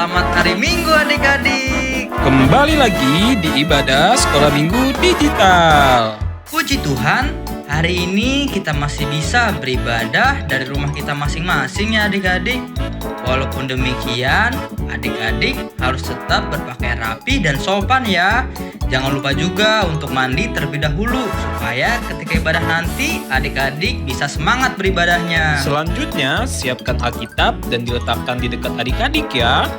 Selamat hari Minggu adik-adik. Kembali lagi di ibadah sekolah minggu digital. Puji Tuhan, hari ini kita masih bisa beribadah dari rumah kita masing-masing ya adik-adik. Walaupun demikian, adik-adik harus tetap berpakaian rapi dan sopan ya. Jangan lupa juga untuk mandi terlebih dahulu supaya ketika ibadah nanti adik-adik bisa semangat beribadahnya. Selanjutnya, siapkan Alkitab dan diletakkan di dekat adik-adik ya.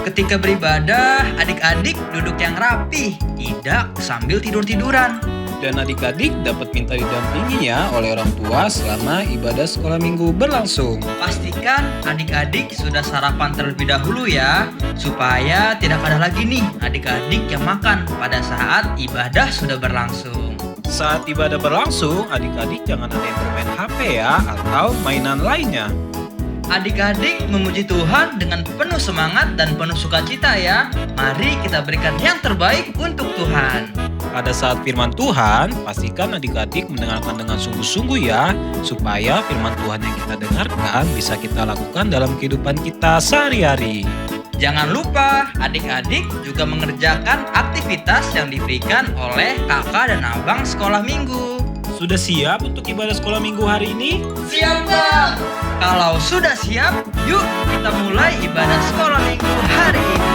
Ketika beribadah, adik-adik duduk yang rapi, tidak sambil tidur-tiduran. Dan adik-adik dapat minta didampingi ya oleh orang tua selama ibadah sekolah minggu berlangsung. Pastikan adik-adik sudah sarapan terlebih dahulu ya, supaya tidak ada lagi nih adik-adik yang makan pada saat ibadah sudah berlangsung. Saat ibadah berlangsung, adik-adik jangan ada yang bermain HP ya atau mainan lainnya. Adik-adik memuji Tuhan dengan penuh semangat dan penuh sukacita ya. Mari kita berikan yang terbaik untuk Tuhan. Pada saat firman Tuhan, pastikan adik-adik mendengarkan dengan sungguh-sungguh ya, supaya firman Tuhan yang kita dengarkan bisa kita lakukan dalam kehidupan kita sehari-hari. Jangan lupa adik-adik juga mengerjakan aktivitas yang diberikan oleh kakak dan abang sekolah minggu. Sudah siap untuk ibadah sekolah minggu hari ini? Siap Bang! Kalau sudah siap, yuk kita mulai ibadah sekolah minggu hari ini.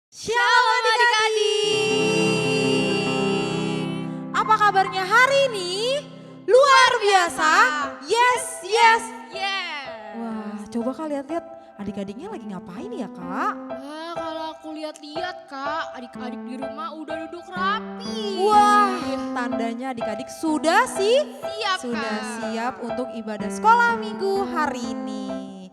Shalom adik-adik. Apa kabarnya hari ini? Luar biasa. Yes, yes. Wah, coba kak lihat-lihat adik-adiknya lagi ngapain ya kak? Wah, kalau aku lihat-lihat Kak, adik-adik di rumah udah duduk rapi. Wah, tandanya adik-adik sudah Siap, sudah Kak. siap untuk ibadah sekolah minggu hari ini.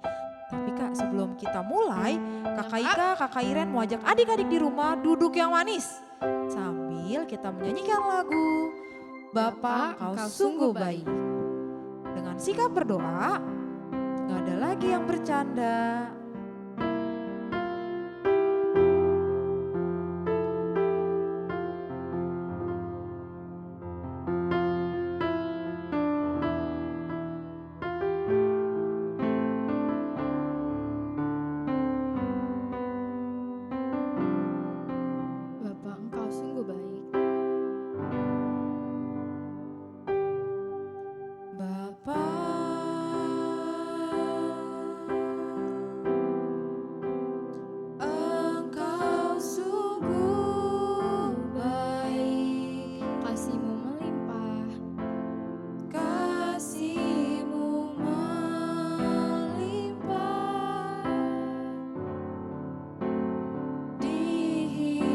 Tapi kak, sebelum kita mulai, kakak Ika, kakak Iren mau ajak adik-adik di rumah duduk yang manis. Sambil kita menyanyikan lagu Bapa kau sungguh baik. Dengan sikap berdoa, gak ada lagi yang bercanda. Bapak engkau sungguh baik. Bapa, engkau sungguh baik, Kasihmu melimpah, kasih-Mu melimpah di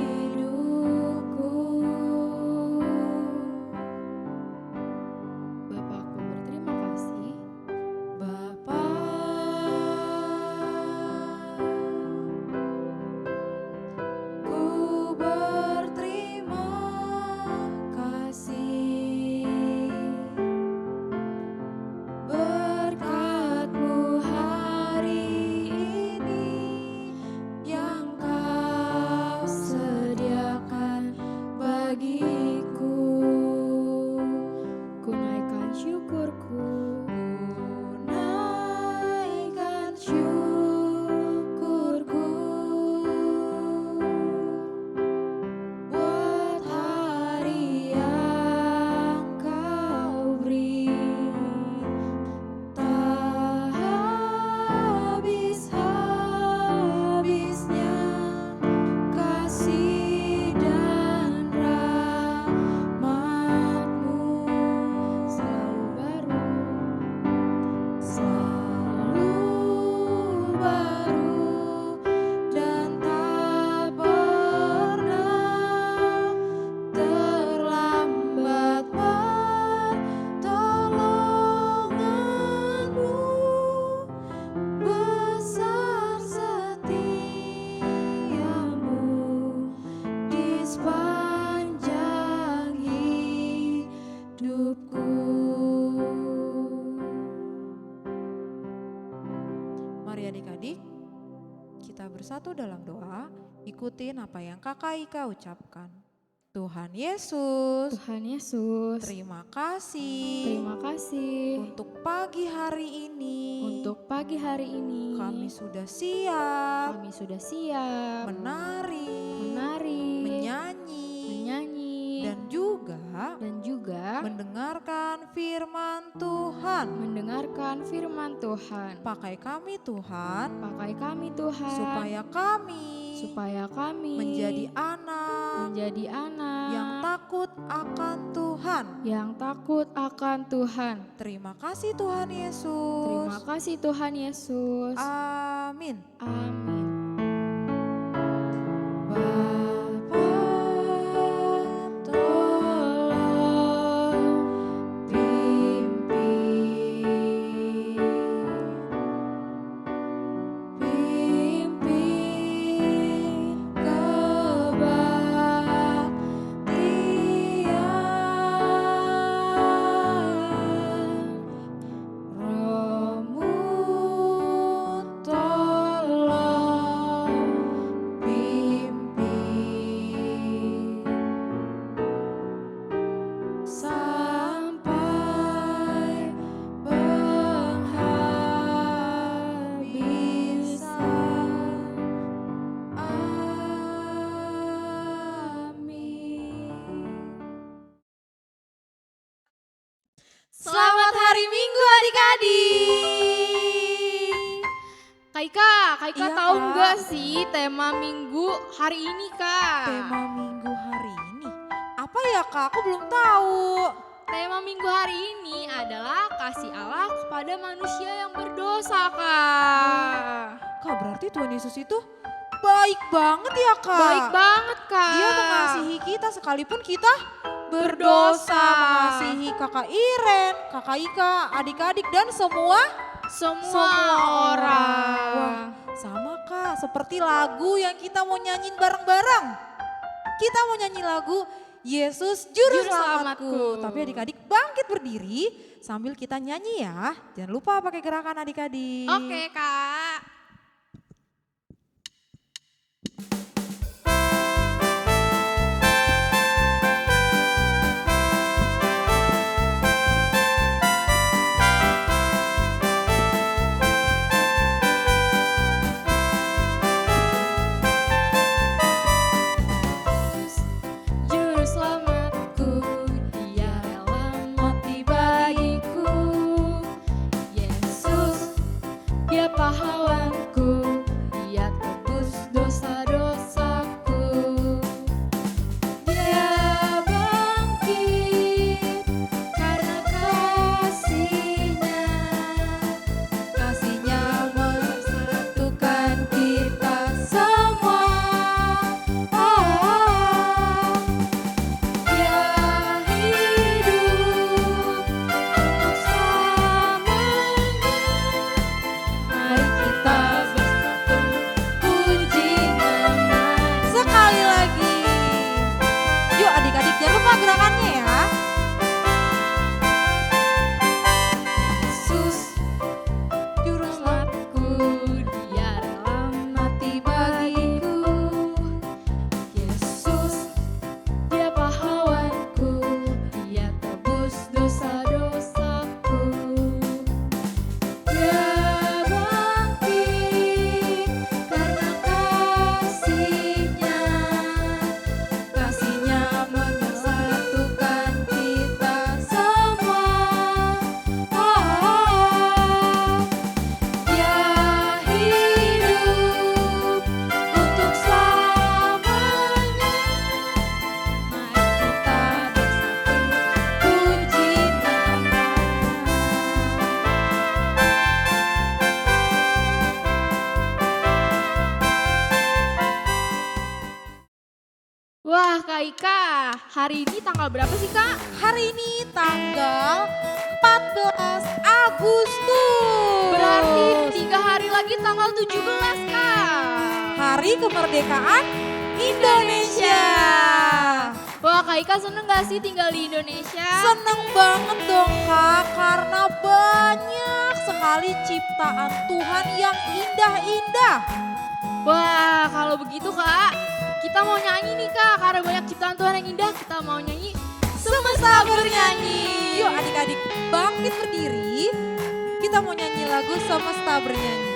hidupku. Bapakku berterima kasih. Bapa, ku berterima kasih. Berkat-Mu hari ini yang Kau sediakan bagiku. Ku naikkan syukurku. Naikkan syukurku buat hari yang Kau beri. Tak habis-habisnya kasih dan rahmat-Mu Selalu baru, selalu baru dan tak pernah terlambat. Pertolongan-Mu besar, setia-Mu di sepanjang hidupku. Mari adik-adik, kita bersatu dalam doa, ikutin apa yang kakak Ika ucapkan. Tuhan Yesus, Tuhan Yesus, terima kasih terima kasih untuk pagi hari ini. untuk pagi hari ini. Kami sudah siap Kami sudah siap menari, menyanyi, dan juga mendengarkan firman Tuhan. mendengarkan firman Tuhan. Pakai kami Tuhan, Pakai kami Tuhan, supaya kami menjadi anak yang takut akan Tuhan. yang takut akan Tuhan. Terima kasih Tuhan Yesus. Terima kasih Tuhan Yesus. Amin. Amin. Bapa, tolong pimpin kebaktian. Rohmu tolong pimpin sampai penghabisan. Amin. Selamat hari Minggu adik-adik. Kak Ika Iya, tahu Kak. nggak sih tema minggu hari ini, Kak? Tema minggu hari ini apa ya Kak? Aku belum tahu. Tema minggu hari ini adalah kasih Allah kepada manusia yang berdosa, Kak. Kak, berarti Tuhan Yesus itu baik banget ya Kak? Baik banget, Kak. Dia mengasihi kita sekalipun kita berdosa. Mengasihi Kakak Iren, Kakak Ika, adik-adik dan semua orang. Wah, sama Kak, seperti lagu yang kita mau nyanyiin bareng-bareng. Kita mau nyanyi lagu Yesus Juru Juru Selamatku. Selamatku. Tapi adik-adik bangkit berdiri sambil kita nyanyi ya. Jangan lupa pakai gerakan adik-adik. Oke, Kak. Juru selamatku, Dia rela mati bagiku. Yesus, Dia pahlawanku, Dia tebus dosa-dosaku. Dia bangkit karena kasih-Nya. Kasih-Nya mempersatukan kita semua. Dia hidup untuk selamanya. Mari kita bersatu puji nama. Sekali lagi. Yuk adik-adik jangan lupa gerakannya ya. Yesus, Juru Selamatku, Dia rela mati bagiku. Yesus, Dia pahlawanku, Dia tebus dosa-dosaku. Dia bangkit karena kasih-Nya. Kasih-Nya mempersatukan kita semua. Dia hidup untuk selamanya. Mari kita bersatu puji nama. Wah, Kak Ika, hari ini tanggal berapa sih, Kak? Hari ini tanggal 14 Agustus. Berarti 3 hari lagi tanggal 17, Kak. Hari Kemerdekaan Indonesia. Wah, Kak Ika seneng gak sih tinggal di Indonesia? Seneng banget dong Kak, karena banyak sekali ciptaan Tuhan yang indah-indah. Wah, kalau begitu Kak, kita mau nyanyi nih Kak, karena banyak ciptaan Tuhan yang indah, kita mau nyanyi Semesta bernyanyi. Yuk adik-adik bangkit berdiri. Kita mau nyanyi lagu Semesta Bernyanyi.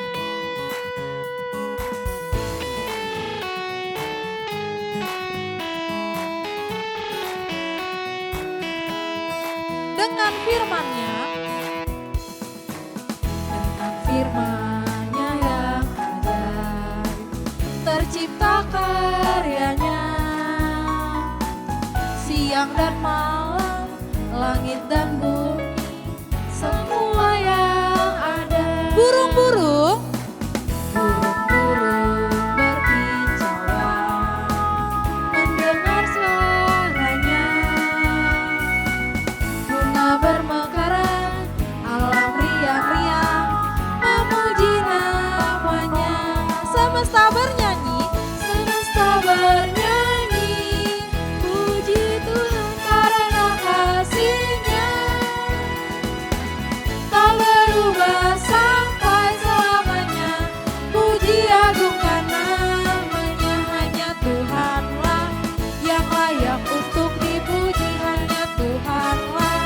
Dengan firman-Nya, dengan firman-Nya yang ajaib, tercipta karyanya, siang dan malam, langit dan bumi, semua yang ada. Burung-burung, burung-burung berkicauan, mendengar suaranya. Bunga bermekaran, alam riang-riang, memuji namanya. Semesta bernyanyi, semesta bernyanyi, puji Tuhan karena kasih-Nya. Tak berubah sampai selamanya, puji agungkan namanya. Hanya Tuhanlah yang layak untuk dipuji, hanya Tuhanlah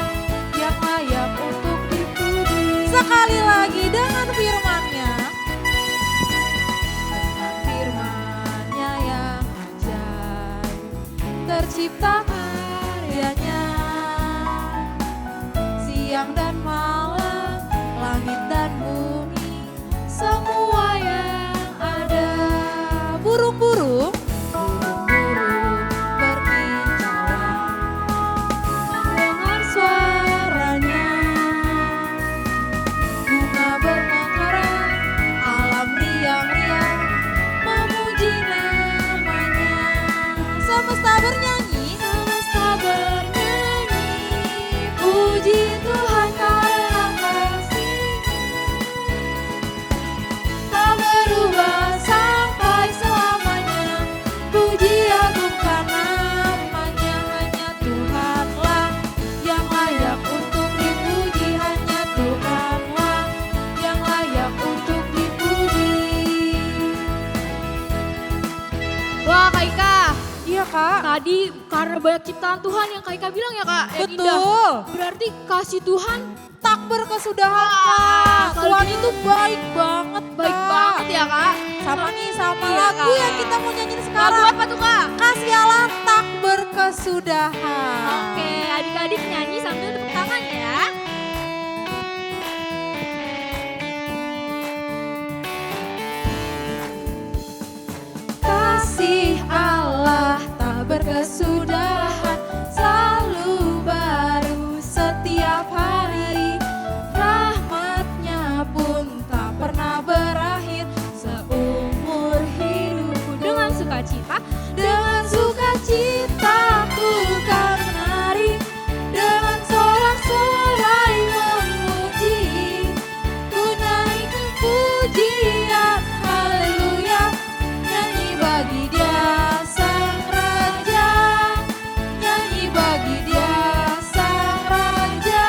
yang layak untuk dipuji. Sekali lagi dengan firman-Nya, dengan firman-Nya yang ajaib, tercipta karyanya, siang dan malam, langit dan bumi, semua yang ada. Burung-burung, burung-burung berkicauan, mendengar suaranya. Bunga bermekaran, alam riang-riang, memuji namanya. Semesta bernyanyi, semesta bernyanyi, puji Tuhan karena kasih-Nya. Tak berubah sampai selamanya, puji agungkan namanya. Hanya Tuhanlah yang layak untuk dipuji, hanya Tuhanlah yang layak untuk dipuji. Wah Kak Ika, Iya Kak, tadi karena banyak ciptaan Tuhan yang Kak Ika bilang ya Kak, yang indah. betul. Berarti kasih Tuhan Tak berkesudahan Kak. kalau Tuhan gitu itu baik banget baik Kak. banget ya Kak. Sama nih sama Iya, lagu Kak. yang kita mau nyanyiin Lagu sekarang. apa tuh Kak? Kasih Allah tak berkesudahan. Oke, adik-adik nyanyi sambil tepuk tangan ya. Kasih Allah tak berkesudahan, selalu baru setiap hari. Rahmat-Nya pun tak pernah berakhir seumur hidupku. Dengan sukacita, Dengan sukacita ku kan menari, dengan sorak-sorai memuji. Ku naikkan pujian, haleluya, nyanyi bagi Dia Sang Raja, nyanyi bagi Dia Sang Raja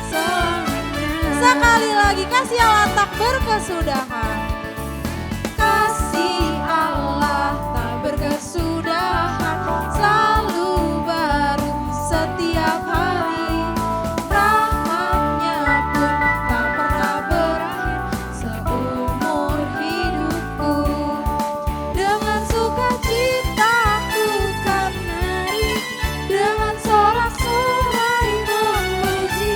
selamanya. Sekali lagi, kasih Allah tak berkesudahan. Kasih Allah tak berkesudahan, selalu baru setiap hari. Rahmat-Nya pun tak pernah berakhir seumur hidupku. Dengan sukacita ku kan menari, dengan sorak-sorai memuji.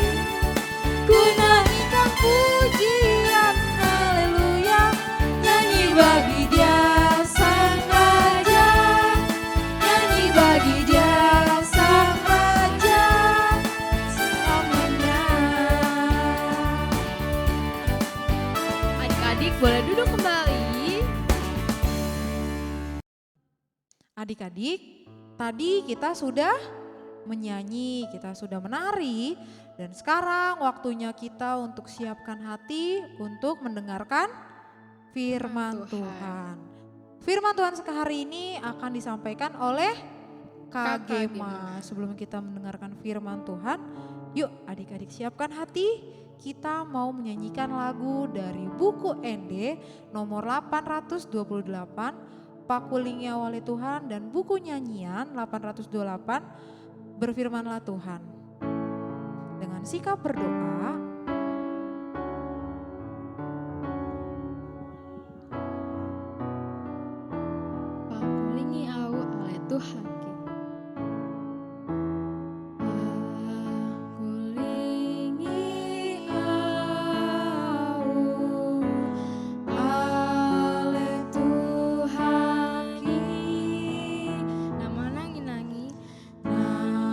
Ku naikkan pujian, haleluya, nyanyi bagi Dia Sang Raja, nyanyi bagi Dia Sang Raja selamanya. adik-adik boleh duduk kembali. Adik-adik, tadi kita sudah menyanyi, kita sudah menari, dan sekarang waktunya kita untuk siapkan hati untuk mendengarkan firman Tuhan. Tuhan. Firman Tuhan hari ini akan disampaikan oleh Kak Kak Gema. Sebelum kita mendengarkan firman Tuhan, yuk adik-adik siapkan hati. Kita mau menyanyikan lagu dari buku ND nomor 828, pakulinya oleh Tuhan dan buku nyanyian 828 berfirmanlah Tuhan. Dengan sikap berdoa, pakulingi au oleh Tuhan kita. Pakulingi au oleh Tuhan kita. Nama nangi-nangi, nama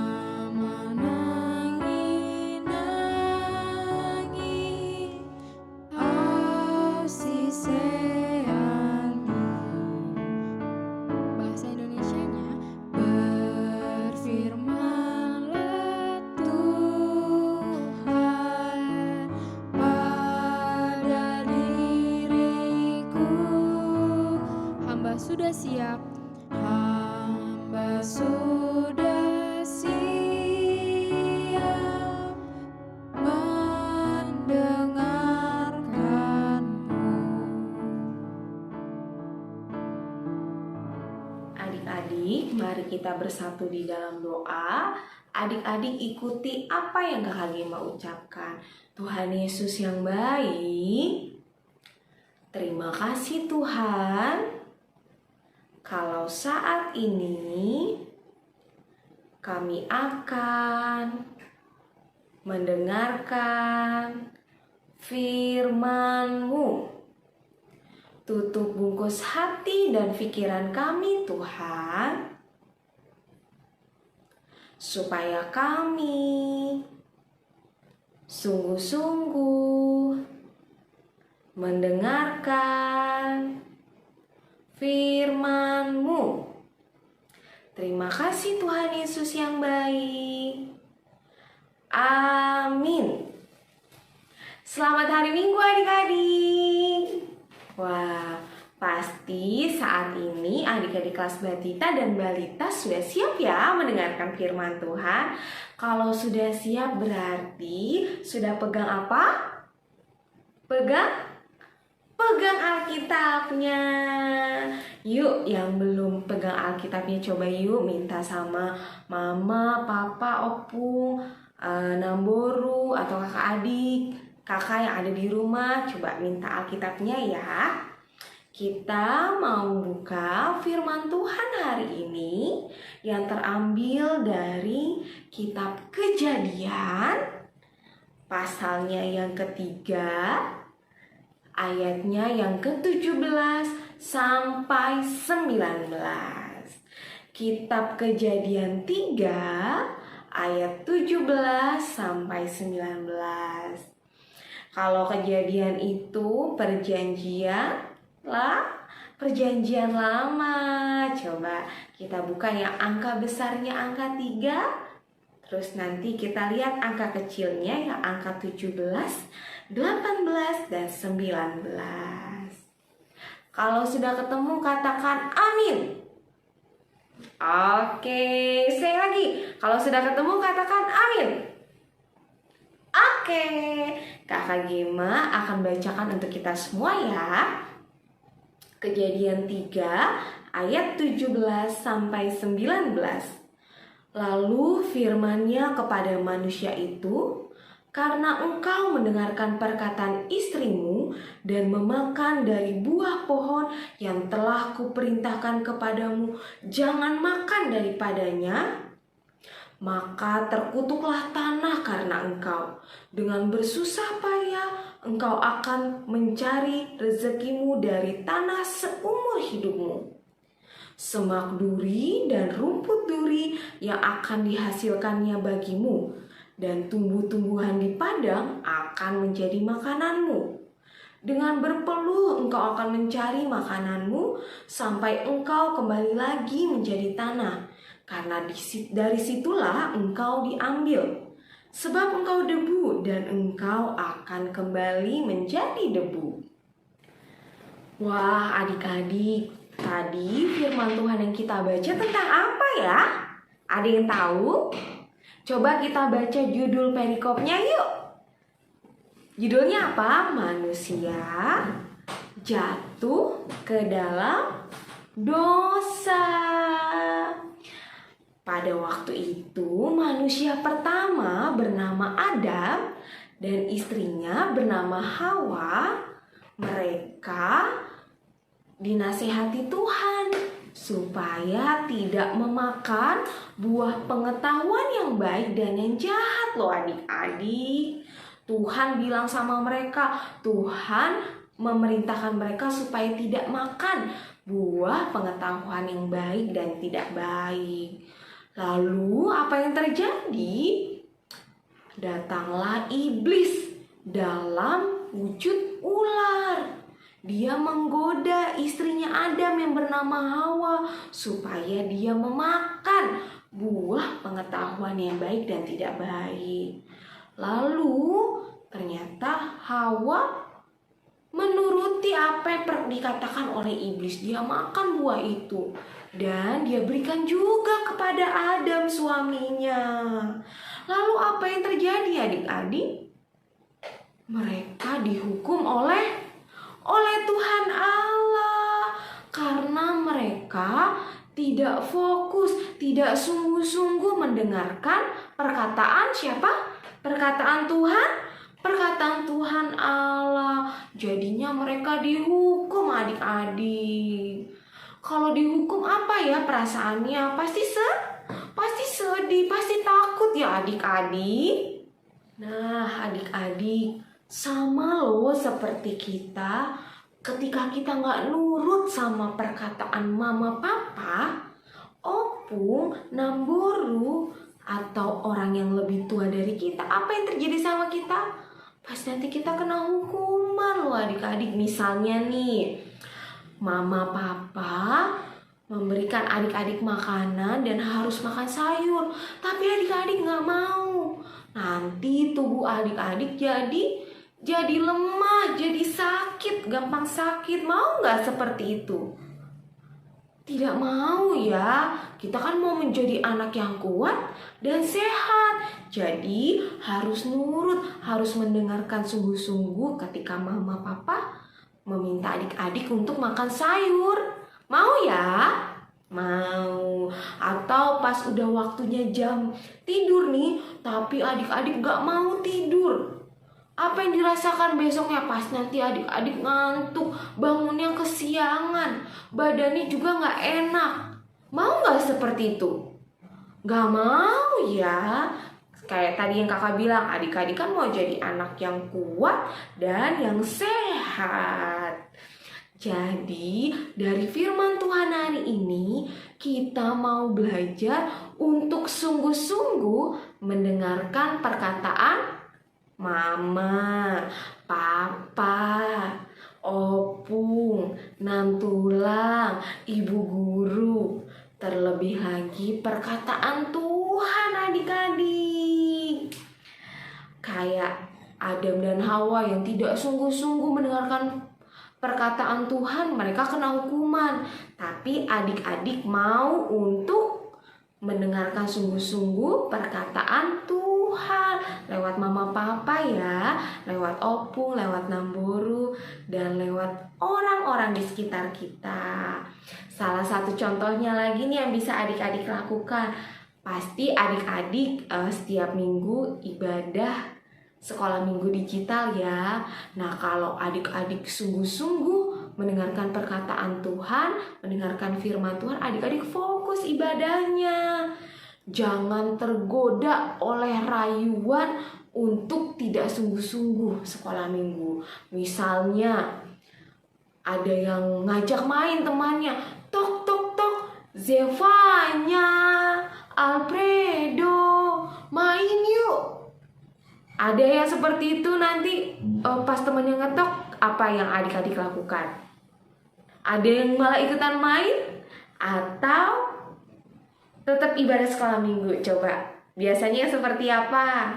nangi-nangi, au siseani. Bahasa Indonesianya, berfirmanlah Tuhan pada diriku, hamba sudah siap, hamba sudah siap mendengarkanmu. Adik-adik, mari kita bersatu di dalam doa. Adik-adik ikuti apa yang Kakak Gema ucapkan. Tuhan Yesus yang baik, terima kasih Tuhan. Kalau saat ini kami akan mendengarkan firman-Mu. Tutup bungkus hati dan pikiran kami Tuhan, supaya kami sungguh-sungguh mendengarkan firman-Mu. Terima kasih Tuhan Yesus yang baik. Amin. Selamat hari Minggu adik-adik. Wah, pasti saat ini adik-adik kelas Batita dan Balita sudah siap ya mendengarkan firman Tuhan. Kalau sudah siap berarti sudah pegang apa? Pegang Alkitabnya. Yuk, yang belum pegang Alkitabnya coba yuk minta sama mama, papa, opung, namboru atau kakak adik, kakak yang ada di rumah, coba minta Alkitabnya ya. Kita mau buka firman Tuhan hari ini yang terambil dari kitab Kejadian, pasalnya yang ketiga, ayatnya yang ke-17 sampai 19. Kitab Kejadian 3 ayat 17 sampai 19. Kalau Kejadian itu perjanjian lama. Coba kita buka yang angka besarnya angka 3. Terus nanti kita lihat angka kecilnya yang angka 17, 18, dan 19. Kalau sudah ketemu katakan amin. Oke, sekali lagi. Kalau sudah ketemu katakan amin. Oke, Kakak Gema akan bacakan untuk kita semua ya. Kejadian 3 ayat 17 sampai 19. Lalu firman-Nya kepada manusia itu, karena engkau mendengarkan perkataan istrimu dan memakan dari buah pohon yang telah kuperintahkan kepadamu, jangan makan daripadanya, maka terkutuklah tanah karena engkau. Dengan bersusah payah engkau akan mencari rezekimu dari tanah seumur hidupmu. Semak duri dan rumput duri yang akan dihasilkannya bagimu, dan tumbuh-tumbuhan di padang akan menjadi makananmu. Dengan berpeluh engkau akan mencari makananmu sampai engkau kembali lagi menjadi tanah, karena dari situlah engkau diambil. Sebab engkau debu dan engkau akan kembali menjadi debu. Wah, adik-adik, tadi firman Tuhan yang kita baca tentang apa ya? Ada yang tahu? Coba kita baca judul perikopnya yuk. Judulnya apa? Manusia jatuh ke dalam dosa. Pada waktu itu manusia pertama bernama Adam dan istrinya bernama Hawa. Mereka dinasehati Tuhan supaya tidak memakan buah pengetahuan yang baik dan yang jahat loh adik-adik. Tuhan bilang sama mereka, Tuhan memerintahkan mereka supaya tidak makan buah pengetahuan yang baik dan tidak baik. Lalu apa yang terjadi? Datanglah iblis dalam wujud ular. Dia menggoda istrinya Adam yang bernama Hawa supaya dia memakan buah pengetahuan yang baik dan tidak baik. Lalu ternyata Hawa menuruti apa yang dikatakan oleh iblis. Dia makan buah itu dan dia berikan juga kepada Adam suaminya. Lalu apa yang terjadi adik-adik? Mereka dihukum oleh Tuhan Allah karena mereka tidak fokus, tidak sungguh-sungguh mendengarkan perkataan siapa? Perkataan Tuhan, perkataan Tuhan Allah. Jadinya mereka dihukum adik-adik. Kalau dihukum apa ya perasaannya? Pasti sedih, pasti takut ya adik-adik. Nah adik-adik, sama loh seperti kita. Ketika kita nggak nurut sama perkataan mama papa, opung, namboru, atau orang yang lebih tua dari kita, apa yang terjadi sama kita? Pas nanti kita kena hukuman loh adik-adik. Misalnya nih, mama papa memberikan adik-adik makanan dan harus makan sayur, tapi adik-adik nggak mau. Nanti tubuh adik-adik jadi lemah, jadi sakit, gampang sakit. Mau nggak seperti itu? Tidak mau ya. Kita kan mau menjadi anak yang kuat dan sehat. Jadi harus nurut, harus mendengarkan sungguh-sungguh ketika mama papa meminta adik-adik untuk makan sayur. Mau ya? Mau. Atau pas udah waktunya jam tidur nih, tapi adik-adik gak mau tidur. Apa yang dirasakan besoknya? Pas nanti adik-adik ngantuk, bangunnya kesiangan, badannya juga gak enak. Mau gak seperti itu? Gak mau ya. Kayak tadi yang kakak bilang, adik-adik kan mau jadi anak yang kuat dan yang sehat. Jadi dari firman Tuhan hari ini kita mau belajar untuk sungguh-sungguh mendengarkan perkataan mama, papa, opung, nantulang, ibu guru. Terlebih lagi perkataan Tuhan adik-adik. Kayak Adam dan Hawa yang tidak sungguh-sungguh mendengarkan perkataan Tuhan, mereka kena hukuman. Tapi adik-adik mau untuk mendengarkan sungguh-sungguh perkataan Tuhan lewat mama papa ya, lewat opung, lewat namboru, dan lewat orang-orang di sekitar kita. Salah satu contohnya lagi nih yang bisa adik-adik lakukan. Pasti adik-adik setiap minggu ibadah sekolah minggu digital ya. Nah kalau adik-adik sungguh-sungguh mendengarkan perkataan Tuhan, mendengarkan firman Tuhan, adik-adik fokus ibadahnya. Jangan tergoda oleh rayuan untuk tidak sungguh-sungguh sekolah minggu. Misalnya ada yang ngajak main temannya, tok tok tok, Zevanya, Alfredo, main yuk. Ada yang seperti itu, nanti pas temannya ngetok, apa yang adik-adik lakukan? Ada yang malah ikutan main atau tetap ibadah sekolah minggu? Coba, biasanya seperti apa?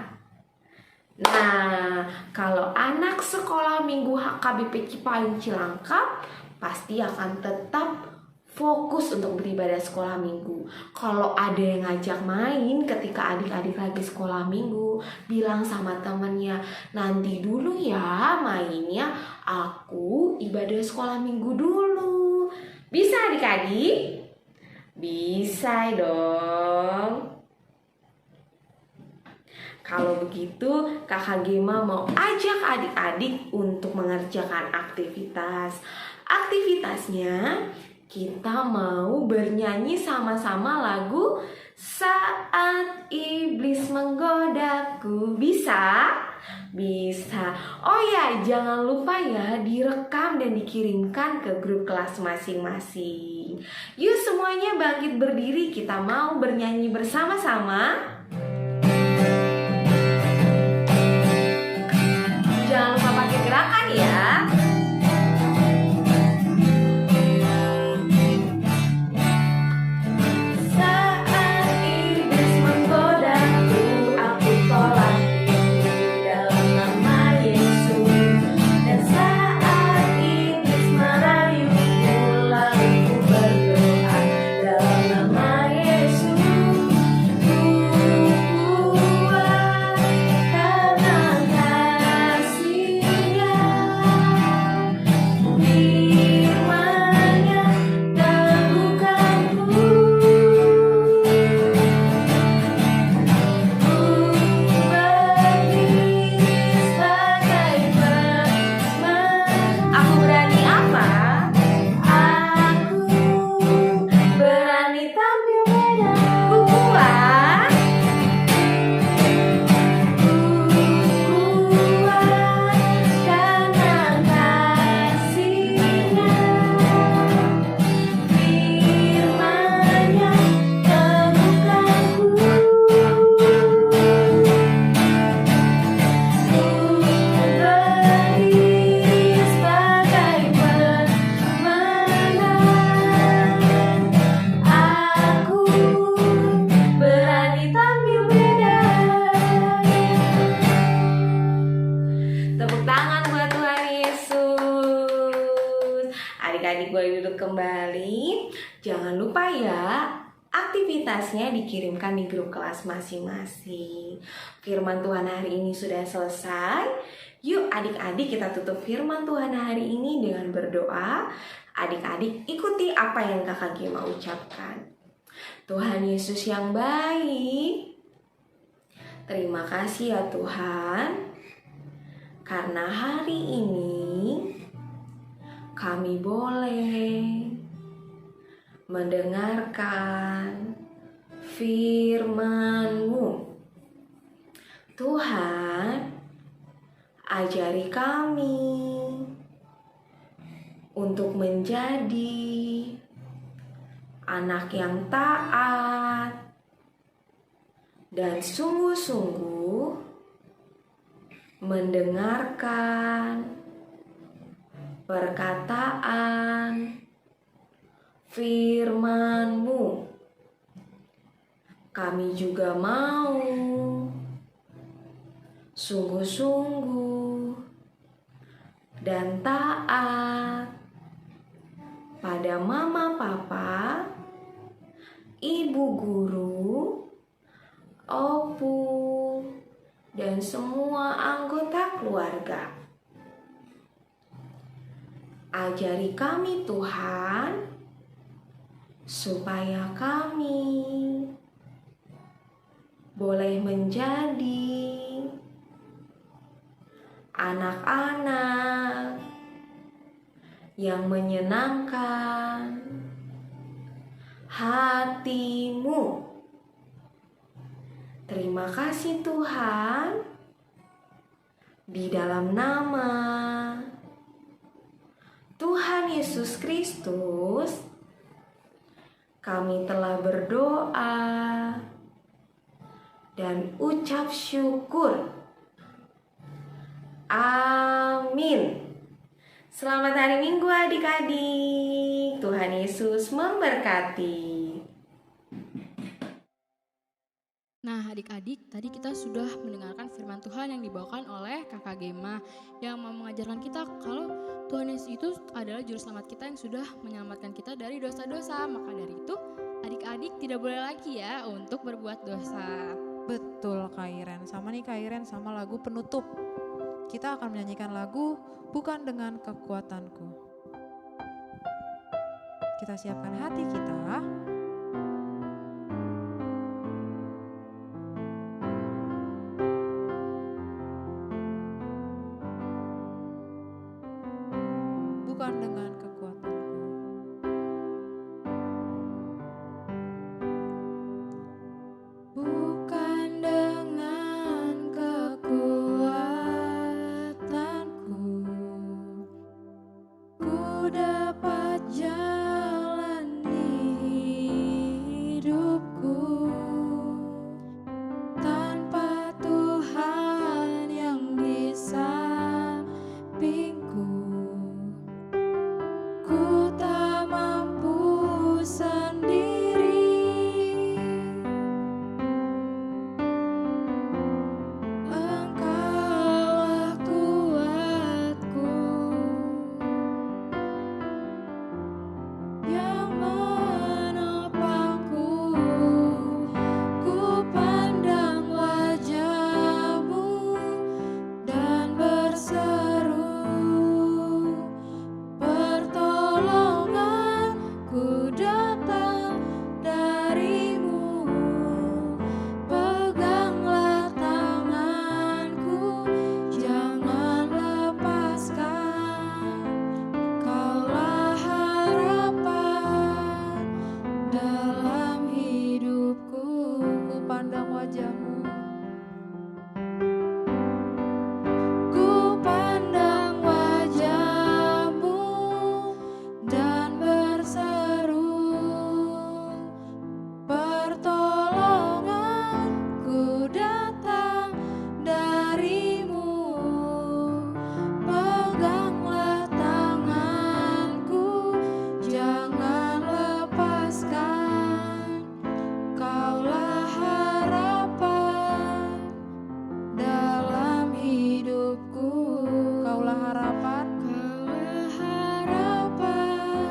Nah, kalau anak sekolah minggu HKBP Cipayung Cilangkap pasti akan tetap fokus untuk beribadah sekolah minggu. Kalau ada yang ngajak main ketika adik-adik lagi sekolah minggu, bilang sama temennya, nanti dulu ya mainnya, aku ibadah sekolah minggu dulu. Bisa adik-adik? Bisa dong. Kalau begitu, Kakak Gema mau ajak adik-adik untuk mengerjakan aktivitas. Aktivitasnya kita mau bernyanyi sama-sama lagu Saat Iblis Menggodaku. Bisa? Bisa. Oh ya, jangan lupa ya direkam dan dikirimkan ke grup kelas masing-masing. Yuk semuanya bangkit berdiri, kita mau bernyanyi bersama-sama. Jangan lupa pakai gerakan ya. Adik-adik boleh duduk kembali. Jangan lupa ya, aktivitasnya dikirimkan di grup kelas masing-masing. Firman Tuhan hari ini sudah selesai. Yuk adik-adik kita tutup firman Tuhan hari ini dengan berdoa. Adik-adik ikuti apa yang Kakak Gema ucapkan. Tuhan Yesus yang baik, terima kasih ya Tuhan, karena hari ini kami boleh mendengarkan firman-Mu. Tuhan, ajari kami untuk menjadi anak yang taat dan sungguh-sungguh mendengarkan perkataan firman-Mu. Kami juga mau sungguh-sungguh dan taat pada mama papa, ibu guru, opu, dan semua anggota keluarga. Ajari kami Tuhan, supaya kami boleh menjadi anak-anak yang menyenangkan hati-Mu. Terima kasih Tuhan, di dalam nama Tuhan Yesus Kristus, kami telah berdoa dan ucap syukur. Amin. Selamat hari Minggu adik-adik. Tuhan Yesus memberkati. Nah adik-adik, tadi kita sudah mendengarkan firman Tuhan yang dibawakan oleh Kakak Gema yang mau mengajarkan kita kalau Tuhan Yesus itu adalah juru selamat kita yang sudah menyelamatkan kita dari dosa-dosa. Maka dari itu adik-adik tidak boleh lagi ya untuk berbuat dosa. Betul Kak Iren, sama nih Kak Iren sama lagu penutup. Kita akan menyanyikan lagu Bukan Dengan Kekuatanku. kita siapkan hati kita. Bukan dengan kekuatanku. Bukan dengan kekuatanku, ku dapat jalani hidupku tanpa Tuhan yang di sampingku. Ku tak mampu sendiri, Engkaulah kuatku yang menopangku. Ku pandang wajah-Mu dan berseru, pertolonganku datang dari-Mu. Peganglah tanganku, jangan lepaskan. Kaulah harapan dalam hidupku. Ku pandang wajah-Mu, ku pandang wajah-Mu dan berseru, pertolonganku datang dari-Mu. Peganglah tanganku, jangan lepaskan. Kaulah harapan dalam hidupku. Kaulah harapan, kaulah harapan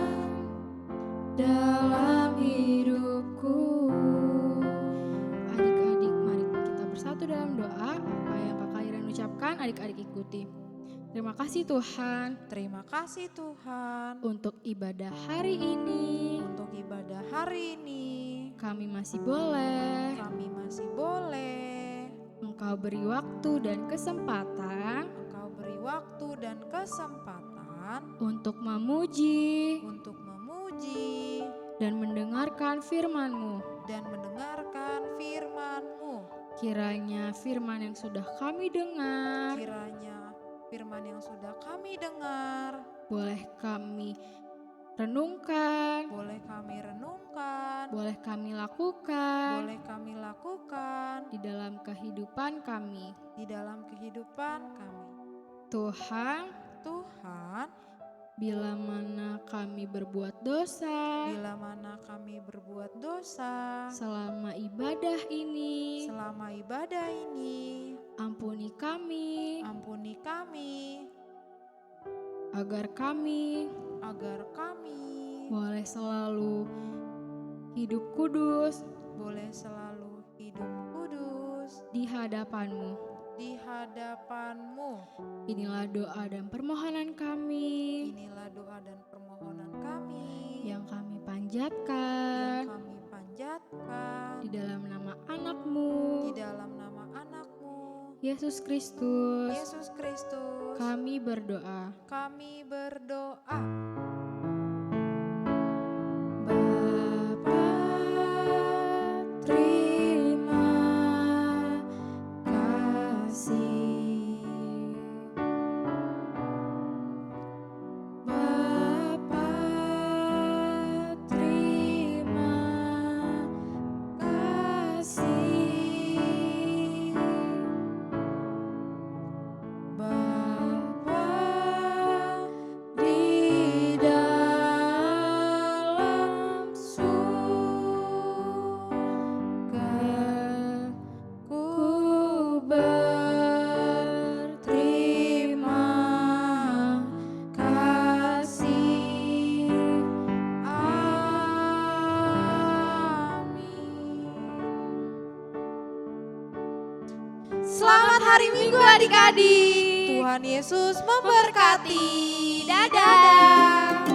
dalam hidupku. Adik-adik, mari kita bersatu dalam doa. Apa yang Kakak Iren ucapkan, adik-adik ikuti. Terima kasih Tuhan Terima kasih Tuhan untuk ibadah hari ini. untuk ibadah hari ini. Kami masih boleh Kami masih boleh, Engkau beri waktu dan kesempatan Engkau beri waktu dan kesempatan untuk memuji untuk memuji dan mendengarkan firman-Mu. dan mendengarkan firman-Mu. Kiranya firman yang sudah kami dengar Kiranya firman yang sudah kami dengar boleh kami renungkan, boleh kami renungkan, boleh kami lakukan boleh kami lakukan di dalam kehidupan kami. di dalam kehidupan kami. Tuhan, bila mana kami berbuat dosa bila mana kami berbuat dosa selama ibadah ini, selama ibadah ini, ampuni kami ampuni kami agar kami boleh selalu hidup kudus boleh selalu hidup kudus di hadapan-Mu. di hadapan-Mu. Inilah doa dan permohonan kami Inilah doa dan permohonan kami yang kami yang panjatkan kami panjatkan di dalam nama anak-Mu, di dalam nama anak-Mu, Yesus Kristus. Yesus Kristus. Kami berdoa. Kami berdoa. Bapa, terima kasih. Bapa, terima kasih. Bapa di dalam surga, ku berterima kasih. Amin. Selamat hari Minggu adik-adik. Tuhan Yesus memberkati. Dadah.